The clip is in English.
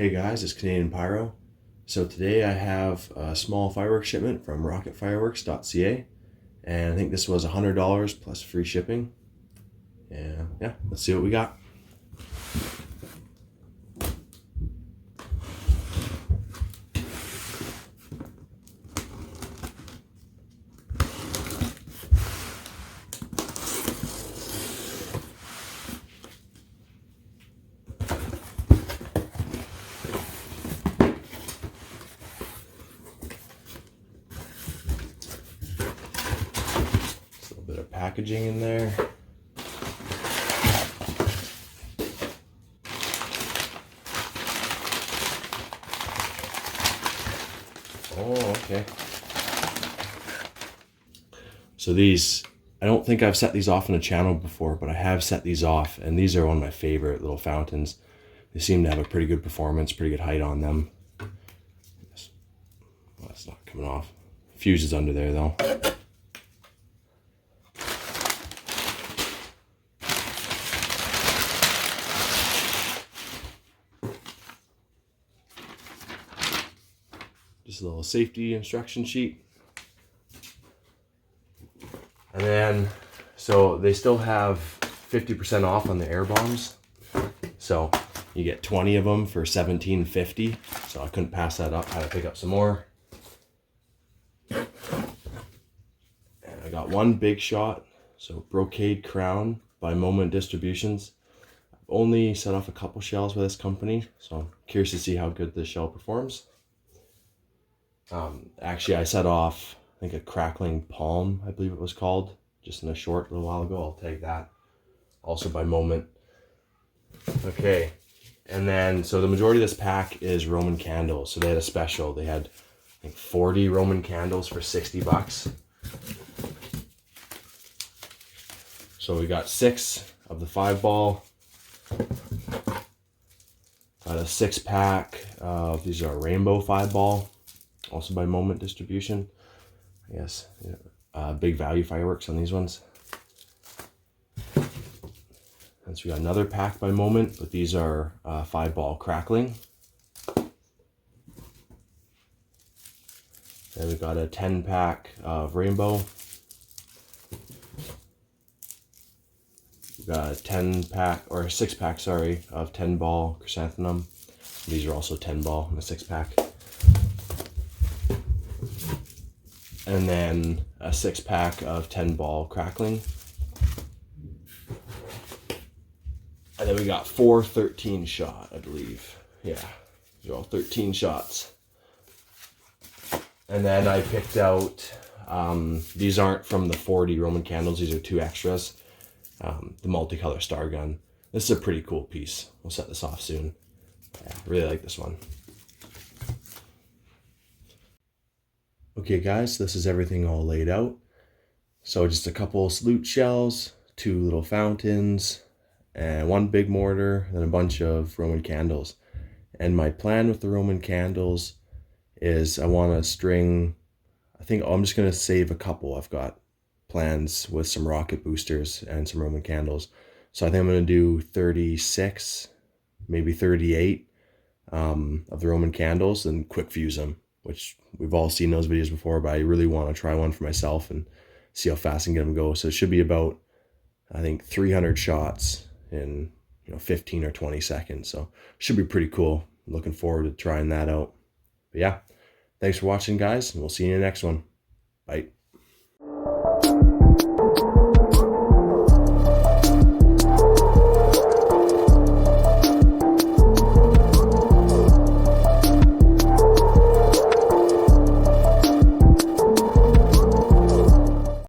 Hey guys, it's Canadian Pyro. So today I have a small fireworks shipment from rocketfireworks.ca, and I think this was $100 plus free shipping. And yeah, let's see what we got. Bit of packaging in there. Oh, okay. So these, I don't think I've set these off on the channel before, but I have set these off, and these are one of my favorite little fountains. They seem to have a pretty good performance, pretty good height on them. Well, that's not coming off. Fuse is under there though. Just a little safety instruction sheet. And then, so they still have 50% off on the air bombs. So you get 20 of them for $17.50. So I couldn't pass that up. I had to pick up some more. And I got one big shot. So Brocade Crown by Moment Distributions. I've only set off a couple shells with this company, so I'm curious to see how good this shell performs. Actually, I set off, I think, a Crackling Palm, I believe it was called, just in a short little while ago. I'll tag that. Also by Moment. Okay, and then, so the majority of this pack is Roman candles. So they had a special. They had, I think, 40 Roman candles for 60 bucks. So we got 6 of the 5-ball. Got a 6-pack of, these are Rainbow 5-ball. Also by Moment Distribution. I guess, big value fireworks on these ones. And so we got another pack by Moment, but these are 5-ball Crackling. Then we got a 10-pack of Rainbow. We got a 10-pack, or a 6-pack, sorry, of 10-ball Chrysanthemum. These are also 10-ball in the 6-pack. And then a 6-pack of 10-ball Crackling. And then we got 4 13-shot, I believe. Yeah, these are all 13 shots. And then I picked out, these aren't from the 40 Roman candles, these are 2 extras. The multicolor star gun. This is a pretty cool piece. We'll set this off soon. Yeah, really like this one. Okay guys, this is everything all laid out. So just a couple salute shells, 2 little fountains, and 1 big mortar, and a bunch of Roman candles. And my plan with the Roman candles is I want to string, I think I'm just going to save a couple. I've got plans with some rocket boosters and some Roman candles. So I think I'm going to do 36, maybe 38 of the Roman candles and quick fuse them, which we've all seen those videos before, but I really want to try one for myself and see how fast I can get them go. So it should be about, I think, 300 shots in 15 or 20 seconds. So it should be pretty cool. I'm looking forward to trying that out. But yeah, thanks for watching guys, and we'll see you in the next one. Bye.